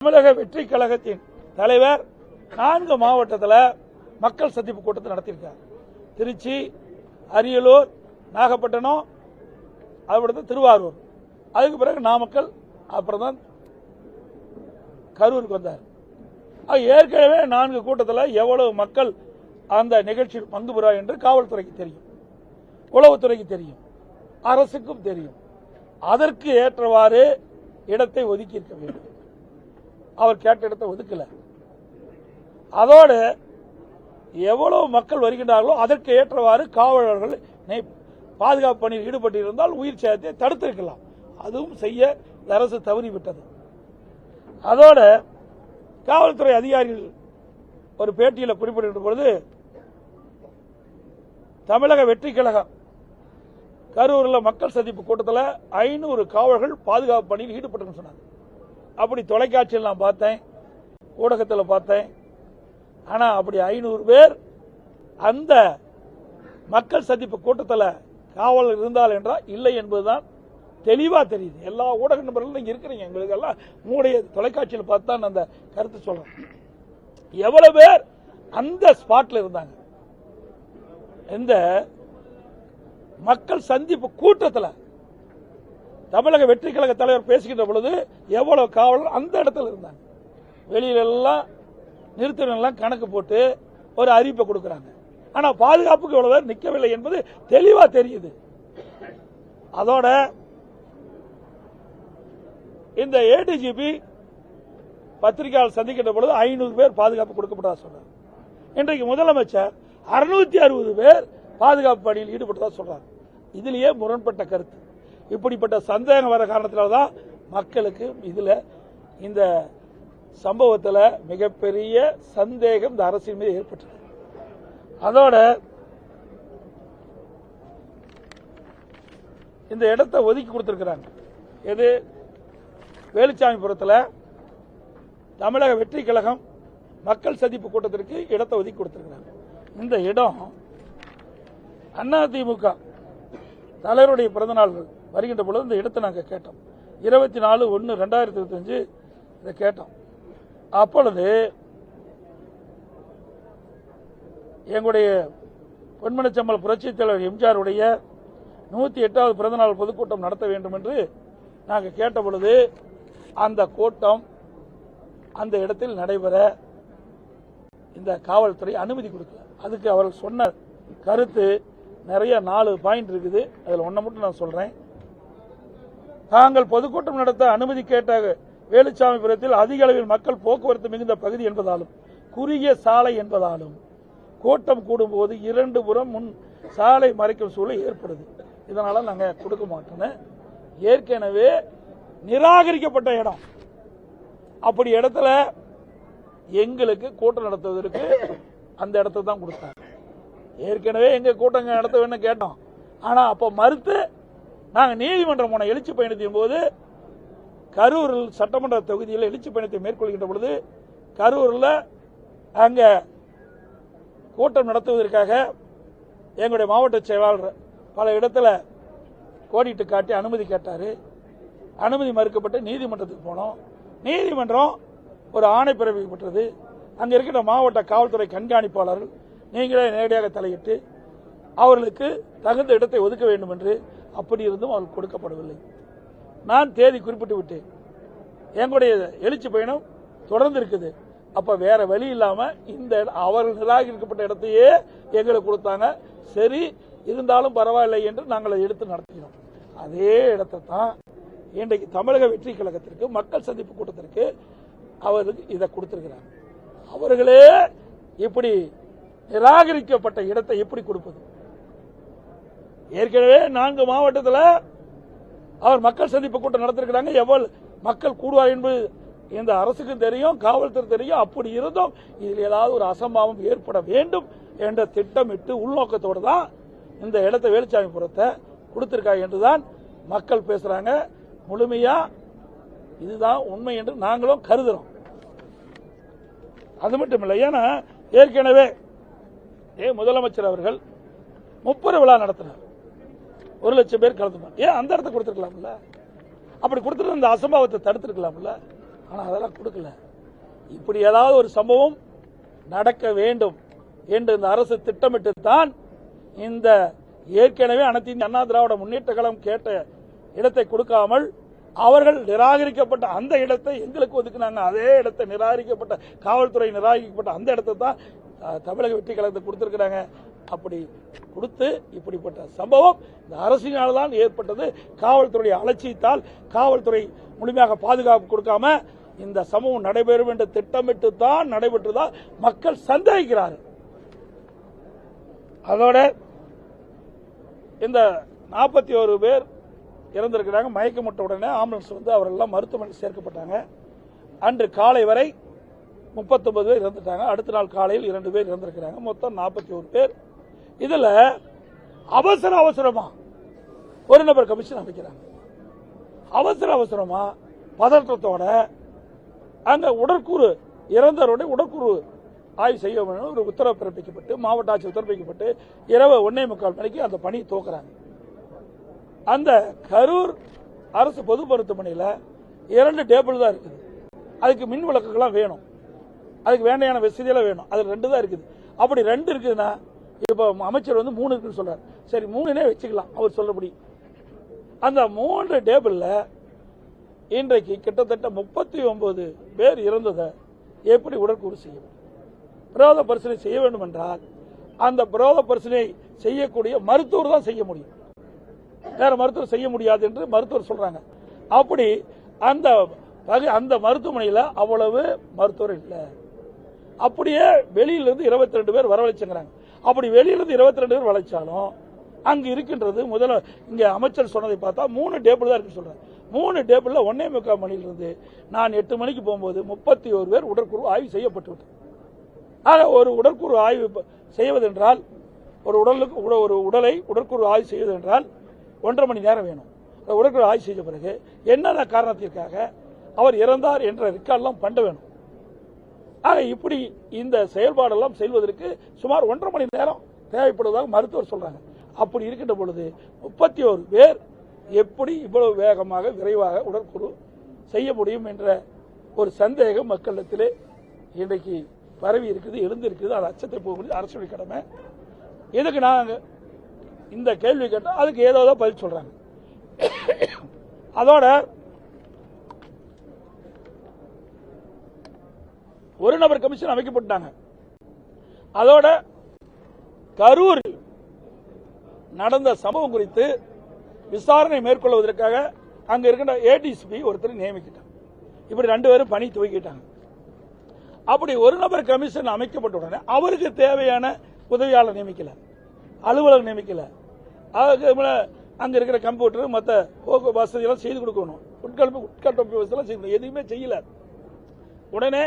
தமிழக வெற்றி கழகத்தின் தலைவர் 4 மாவட்டத்தில் மக்கள் சந்திப்பு கூட்டத்தை நடத்தியிருக்கார். திருச்சி, அரியலூர், நாகப்பட்டினம், அதுபடுத்து திருவாரூர், அதுக்கு பிறகு நாமக்கல், அப்புறம் தான் கரூருக்கு வந்தார். ஏற்கனவே 4 கூட்டத்தில் எவ்வளவு மக்கள் அந்த நிகழ்ச்சியில் பங்கு பெறா என்று காவல்துறைக்கு தெரியும், உளவுத்துறைக்கு தெரியும், அரசுக்கும் தெரியும். அதற்கு ஏற்றவாறு இடத்தை ஒதுக்கி இருக்க வேண்டும். அவர் கேட்ட இடத்தை ஒதுக்கல. அதோடு எவ்வளவு மக்கள் வருகின்றார்களோ அதற்கு ஏற்றவாறு காவலர்கள் பாதுகாப்பு பணியில் ஈடுபட்டிருந்தால் உயிர் சேதத்தை தடுத்திருக்கலாம். அதுவும் செய்ய அரசு தவறிவிட்டது. அதோட காவல்துறை அதிகாரிகள் ஒரு பேட்டியில் குறிப்பிடுகின்ற பொழுது, தமிழக வெற்றி கழகம் கரூரில் மக்கள் சந்திப்பு கூட்டத்தில் 500 காவலர்கள் பாதுகாப்பு பணியில் ஈடுபட்டு சொன்னாங்க. அப்படி தொலைக்காட்சியில் நான் பார்த்தேன், ஊடகத்தில் பார்த்தேன். ஆனால் அப்படி 500 பேர் அந்த மக்கள் சந்திப்பு கூட்டத்தில் காவலர் இருந்தால் என்றால் இல்லை என்பதுதான் தெளிவாக தெரியுது. எல்லா ஊடக நபர்களும் நீங்க இருக்கிறீங்க, எங்களுக்கு எல்லாம் உங்களுடைய தொலைக்காட்சியில் பார்த்து தான் அந்த கருத்து சொல்றேன். எவ்வளவு பேர் அந்த ஸ்பாட்ல இருந்தாங்க? இந்த மக்கள் சந்திப்பு கூட்டத்தில் தமிழக வெற்றி கழக தலைவர் பேசுகின்ற பொழுது எவ்வளவு காவலர் அந்த இடத்துல இருந்தாங்க? வெளியில எல்லாம் நிறுத்தலாம் கணக்கு போட்டு ஒரு அறிவிப்பை கொடுக்கிறாங்க. ஆனா பாதுகாப்புக்கு எவ்வளவு பேர் நிற்கவில்லை என்பது தெளிவா தெரியுது. அதோட இந்த ஏடிஜிபி பத்திரிகையாளர் சந்திக்கின்ற பொழுது 500 பேர் பாதுகாப்பு கொடுக்கப்பட்டதா சொன்னார். இன்றைக்கு முதலமைச்சர் 660 பேர் பாதுகாப்பு பணியில் ஈடுபட்டதா சொல்றாங்க. இதுலயே முரண்பட்ட கருத்து. இப்படிப்பட்ட சந்தேகம் வர காரணத்தினால்தான் மக்களுக்கு இதுல இந்த சம்பவத்தில் மிகப்பெரிய சந்தேகம் இந்த அரசின் மீது ஏற்பட்டது. அதோட இந்த இடத்தை ஒதுக்கி கொடுத்திருக்கிறாங்க. எது? வேலுச்சாமிபுரத்தில் தமிழக வெற்றி கழகம் மக்கள் சந்திப்பு கூட்டத்திற்கு இடத்தை ஒதுக்கி கொடுத்திருக்கிறாங்க. இந்த இடம் அதிமுக தலைவருடைய பிறந்தநாள் வருகின்ற பொழுது இந்த இடத்தை நாங்கள் கேட்டோம். 24/1/2025 இதை கேட்டோம். அப்பொழுது எங்களுடைய பொன்மனச்சம்பல் புரட்சித் தலைவர் எம்ஜிஆருடைய 108வது பிறந்தநாள் பொதுக்கூட்டம் நடத்த வேண்டும் என்று நாங்கள் கேட்ட பொழுது அந்த கூட்டம் அந்த இடத்தில் நடைபெற இந்த காவல்துறை அனுமதி கொடுக்கல. அதுக்கு அவர்கள் சொன்ன கருத்து நிறைய 4 பாயிண்ட் இருக்குது. அதில் ஒன்றை மட்டும் நான் சொல்றேன். தாங்கள் பொதுக்கூட்டம் நடத்த அனுமதி கேட்ட வேலுச்சாமிபுரத்தில் அதிக அளவில் மக்கள் போக்குவரத்து மிகுந்த பகுதி என்பதாலும் குறுகிய சாலை என்பதாலும் கூட்டம் கூடும்போது 2 புறம் முன் சாலை மறைக்கும் சூழல் ஏற்படுது. இதனால நாங்கள் கொடுக்க மாட்டோம். ஏற்கனவே நிராகரிக்கப்பட்ட இடம். அப்படி இடத்துல எங்களுக்கு கூட்டம் நடத்துவதற்கு அந்த இடத்தை தான் கொடுத்தாங்க. ஏற்கனவே எங்க கூட்டம் நடத்த வேணும் கேட்டோம். ஆனா அப்ப மறுத்து நாங்கள் நீதிமன்றம் போன எழுச்சி பயணத்தின் போது கரூரில் சட்டமன்ற தொகுதியில் எழுச்சி பயணத்தை மேற்கொள்கின்ற பொழுது கரூரில் அங்க கூட்டம் நடத்துவதற்காக எங்களுடைய மாவட்ட செயலாளர் பல இடத்துல கோடிட்டு காட்டி அனுமதி கேட்டாரு. அனுமதி மறுக்கப்பட்டு நீதிமன்றத்துக்கு போனோம். நீதிமன்றம் ஒரு ஆணை பிறப்பிக்கப்பட்டது. அங்க இருக்கிற மாவட்ட காவல்துறை கண்காணிப்பாளர்கள் நீங்களே நேரடியாக தலையிட்டு அவர்களுக்கு தகுந்த இடத்தை ஒதுக்க வேண்டும் என்று, அப்படி இருந்தும் அவர்கள் கொடுக்கப்படவில்லை. நான் தேதி குறிப்பிட்டு விட்டேன். எங்களுடைய எழுச்சி பயணம் தொடர்ந்து இருக்குது. அப்ப வேற வழி இல்லாம இந்த அவர்கள் நிராகரிக்கப்பட்ட இடத்தையே எங்களுக்கு கொடுத்தாங்க. சரி இருந்தாலும் பரவாயில்லை என்று நாங்கள் எடுத்து நடத்தினோம். அதே இடத்தை தான் இன்றைக்கு தமிழக வெற்றி கழகத்திற்கு மக்கள் சந்திப்பு கூட்டத்திற்கு அவருக்கு இதை கொடுத்திருக்கிறார். அவர்களே இப்படி நிராகரிக்கப்பட்ட இடத்தை எப்படி கொடுப்பது? ஏற்கனவே 4 மாவட்டத்தில் அவர் மக்கள் சந்திப்பு கூட்டம் நடத்திருக்கிறாங்க. எவ்வளவு மக்கள் கூடுவார் என்பது இந்த அரசுக்கும் தெரியும், காவல்துறை தெரியும். அப்படி இருந்தும் இதில் ஏதாவது ஒரு அசம்பாவம் ஏற்பட வேண்டும் என்ற திட்டமிட்டு உள்நோக்கத்தோடு தான் இந்த இடத்தை வேலுச்சாமிபுரத்தை கொடுத்திருக்காங்க என்றுதான் மக்கள் பேசுறாங்க. முழுமையா இதுதான் உண்மை என்று நாங்களும் கருதுறோம். அது மட்டும் இல்லை, ஏன்னா ஏற்கனவே முதலமைச்சர் அவர்கள் 30 விழா நடத்தினார். 1 லட்சம் பேர் கலந்துட்டாங்க. ஏன் அந்த இடத்தை கொடுத்திருக்கலாம்ல? அப்படி கொடுத்துட்டு அந்த அசம்பாவத்தை தடுத்திருக்கலாம்ல? ஆனா அதெல்லாம் கொடுக்கல. இப்படி ஏதாவது ஒரு சம்பவம் நடக்க வேண்டும் என்று இந்த அரசு திட்டமிட்டு தான் இந்த ஏற்கனவே அனைத்து இந்திய அண்ணா திராவிட முன்னேற்ற கழகம் கேட்ட இடத்தை கொடுக்காமல் அவர்கள் நிராகரிக்கப்பட்ட அந்த இடத்தை எங்களுக்கு ஒதுக்குனாங்க. அதே இடத்தை நிராகரிக்கப்பட்ட காவல்துறை நிராகரிக்கப்பட்ட அந்த இடத்தை தான் தமிழக வெற்றி கழகத்தை கொடுத்திருக்கிறாங்க. அப்படி கொடுத்து இப்படிப்பட்ட சம்பவம் இந்த அரசினால் தான் ஏற்பட்டது. காவல்துறை அலட்சியத்தால் காவல்துறை முழுமையாக பாதுகாப்பு கொடுக்காம இந்த சம்பவம் நடைபெறும் என்று திட்டமிட்டு தான் நடைபெற்றதால் மக்கள் சந்தேகிக்கிறார்கள். அதோட இந்த 41 பேர் இறந்திருக்கிறாங்க. மயக்கமுட்ட உடனே ஆம்புலன்ஸ் வந்து அவரெல்லாம் மருத்துவமனையில் சேர்க்கப்பட்டாங்க. அன்று காலை வரை 39 பேர் இறந்துட்டாங்க. அடுத்த நாள் காலையில் 2 பேர் இறந்திருக்கிறாங்க. மொத்தம் 41 பேர். இதுல அவசரமா ஒரு நபர் கமிஷன் அமைக்கிறாங்க. அவசரமா பதற்றத்தோட அங்க உடற்கூறு இறந்தவருடைய உடற்கூறு ஆய்வு செய்ய வேண்டும் ஒரு உத்தரவு பிறப்பிக்கப்பட்டு மாவட்ட ஆட்சியர் பிறப்பிக்கப்பட்டு இரவு 1:45 மணிக்கு அந்த பணி துவக்கிறாங்க. அந்த கரூர் அரசு பொது மருத்துவமனையில் 2 டேபிள் தான் இருக்குது. அதுக்கு மின் விளக்குகள்லாம் வேணும், அதுக்கு வேண்டியான வசதியெல்லாம் வேணும். அது 2 தான் இருக்குது. அப்படி 2 இருக்குதுன்னா இப்ப அமைச்சர் வந்து 3 இருக்குன்னு சொல்றாரு. சரி 3னே வச்சுக்கலாம் அவர் சொல்றபடி. அந்த 3 டேபிள்ல இன்றைக்கு கிட்டத்தட்ட 39 பேர் இறந்ததை எப்படி உடற்கூறு செய்யும்? பிரேத பரிசோதனை செய்ய வேண்டும் என்றால் அந்த பிரேத பரிசோதனை செய்யக்கூடிய மருத்துவர் தான் செய்ய முடியும், வேற மருத்துவர் செய்ய முடியாது என்று மருத்துவர் சொல்றாங்க. அப்படி அந்த மருத்துவமனையில் அவ்வளவு மருத்துவர் இல்லை. அப்படியே வெளியிலிருந்து 22 பேர் வரவழைச்சுங்கிறாங்க. அப்படி வெளியிலிருந்து 22 பேர் வளைச்சாலும் அங்கு இருக்கின்றது முதல்ல இங்க அமைச்சர் சொன்னதை பார்த்தா 3 டேபிள் தான் இருக்கு சொல்றாங்க. 3 டேபிள்ல 1:45 மணியிலிருந்து நான் 8 மணிக்கு போகும்போது 31 பேர் உடற்கூறு ஆய்வு செய்யப்பட்டு விட்டது. ஆக ஒரு உடற்கூறு ஆய்வு செய்வதென்றால் ஒரு உடலை உடற்கூறு ஆய்வு செய்வதென்றால் 1.5 மணி நேரம் வேணும். உடற்கூறு ஆய்வு செய்த பிறகு என்னென்ன காரணத்திற்காக அவர் இறந்தார் என்ற ரெக்கார்டெல்லாம் பண்ண வேணும். ஆக இப்படி இந்த செயல்பாடெல்லாம் செய்வதற்கு சுமார் 1.5 மணி நேரம் தேவைப்படுவதாக மருத்துவர் சொல்றாங்க. அப்படி இருக்கின்ற பொழுது 31 பேர் எப்படி இவ்வளவு வேகமாக விரைவாக உடற்கூறு செய்ய முடியும் என்ற ஒரு சந்தேகம் மக்களிடத்திலே இன்றைக்கு பரவி இருக்குது, எழுந்திருக்குது. அது அச்சத்தை போக அரசுடைய கடமை. இதுக்கு நாங்க இந்த கேள்வி கேட்டால் அதுக்கு ஏதோ பதில் சொல்றாங்க. அதோட ஒரு நபர் கமிஷன் அமைக்கப்பட்டாங்க. அதோட கரூரில் நடந்த சம்பவம் குறித்து விசாரணை மேற்கொள்வதற்காக அங்க இருக்கின்ற ஏடிசிபி ஒருத்தர் நியமிக்கிட்டாங்க. இப்படி 2 பேரும் பணி துவக்கிட்டாங்க. அப்படி ஒரு நபர் கமிஷன் அமைக்கப்பட்ட உடனே அவருக்கு தேவையான உதவியாளர் நியமிக்கல, அலுவலர் நியமிக்கல, அங்க இருக்கிற கம்ப்யூட்டர் மற்ற வசதி எல்லாம் செய்து கொடுக்கணும், உட்கட்டமைப்பு வசதி எல்லாம் செய்யணும், எதுவுமே செய்யல. உடனே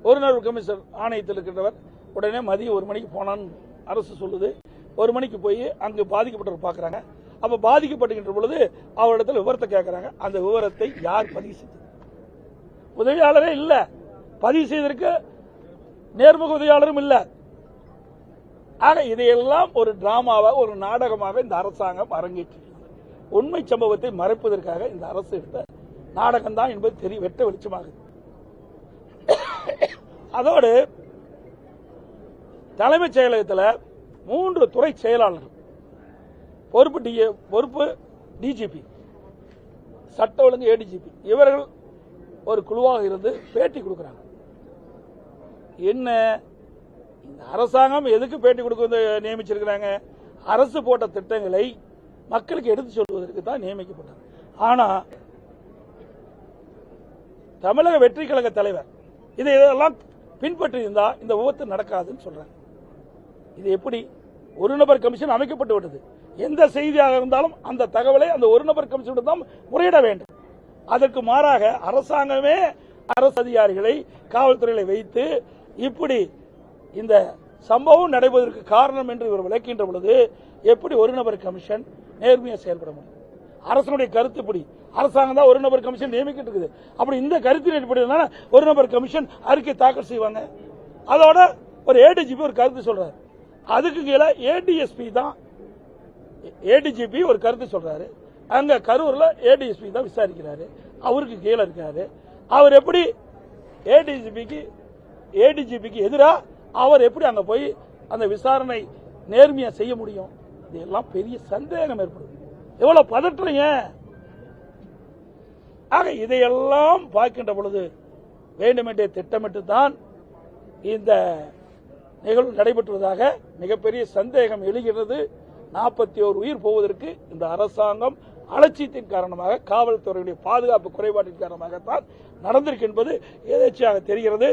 ஒரு நபர் கமிஷன் ஆணையத்தில் இருக்கின்றவர் உடனே மதியம் 1 மணிக்கு போனான்னு அரசு சொல்லுது. 1 மணிக்கு போய் அங்கு பாதிக்கப்பட்டவர் பார்க்கறாங்க. அப்ப பாதிக்கப்பட்டுகின்ற பொழுது அவரிடத்தில் விவரத்தை கேட்கிறாங்க. அந்த விவரத்தை யார் பதிவு செய்தது? உதவியாளரே இல்ல, பதிவு செய்ததற்கு நேர்முக உதவியாளரும் இல்ல. ஆக இதையெல்லாம் ஒரு டிராமாவா ஒரு நாடகமாக இந்த அரசாங்கம் அரங்கேற்றி உண்மை சம்பவத்தை மறைப்பதற்காக இந்த அரசு எடுத்த நாடகம் தான் என்பது வெட்ட வெளிச்சமாகுது. அதோடு தலைமைச் செயலகத்தில் 3 துறை செயலாளர்கள், பொறுப்பு டிஜிபி, சட்ட ஒழுங்கு ஏடிஜிபி, இவர்கள் ஒரு குழுவாக இருந்து பேட்டி கொடுக்கிறாங்க. என்ன இந்த அரசாங்கம் எதுக்கு பேட்டி கொடுக்க நியமிச்சிருக்கிறாங்க? அரசு போட்ட திட்டங்களை மக்களுக்கு எடுத்து சொல்வதற்கு தான் நியமிக்கப்பட்டாங்க. ஆனா தமிழக வெற்றி கழக தலைவர் இதெல்லாம் பின்பற்றி இருந்தா இந்த விபத்து நடக்காதுன்னு சொல்றாங்க. இது எப்படி? ஒரு நபர் கமிஷன் அமைக்கப்பட்டு விட்டது. எந்த செய்தியாக இருந்தாலும் அந்த தகவலை அந்த ஒரு நபர் கமிஷன் தான் முறையிட வேண்டும். அதற்கு மாறாக அரசாங்கமே அரசு அதிகாரிகளை காவல்துறையை வைத்து இப்படி இந்த சம்பவம் நடைபெறுவதற்கு காரணம் என்று இவர் விளக்கின்ற பொழுது எப்படி ஒரு நபர் கமிஷன் நேர்மையாக செயல்பட முடியும்? அரசனுடைய கருத்துப்படி அரசாங்கம் தான் ஒரு நபர் கமிஷன் நியமிக்கிட்டு இருக்குது. அப்படி இந்த கருத்தின் அடிப்படையில் ஒரு நபர் கமிஷன் அறிக்கை தாக்கல் செய்வாங்க. அதோட ஒரு ஏடிஜிபி ஒரு கருத்து சொல்றாரு. அதுக்கு கீழே ஏடிஎஸ்பி தான், ஏடிஜிபி ஒரு கருத்து சொல்றாரு. அங்க கரூர்ல ஏடிஎஸ்பி தான் விசாரிக்கிறாரு. அவருக்கு கீழே இருக்காரு. அவர் எப்படி ஏடிஜிபிக்கு எதிராக அவர் எப்படி அங்க போய் அந்த விசாரணை நேர்மையா செய்ய முடியும்? இதெல்லாம் பெரிய சந்தேகம் ஏற்படுது. எவ்வளவு பதற்றீங்க. ஆக இதையெல்லாம் பார்க்கின்ற பொழுது வேண்டுமென்றே திட்டமிட்டு தான் இந்த நிகழ்வு நடைபெற்றுவதாக மிகப்பெரிய சந்தேகம் எழுகிறது. 41 உயிர் போவதற்கு இந்த அரசாங்கம் அலட்சியத்தின் காரணமாக, காவல்துறையுடைய பாதுகாப்பு குறைபாட்டின் காரணமாகத்தான் நடந்திருக்கு என்பது எதேச்சையாக தெரிகிறது.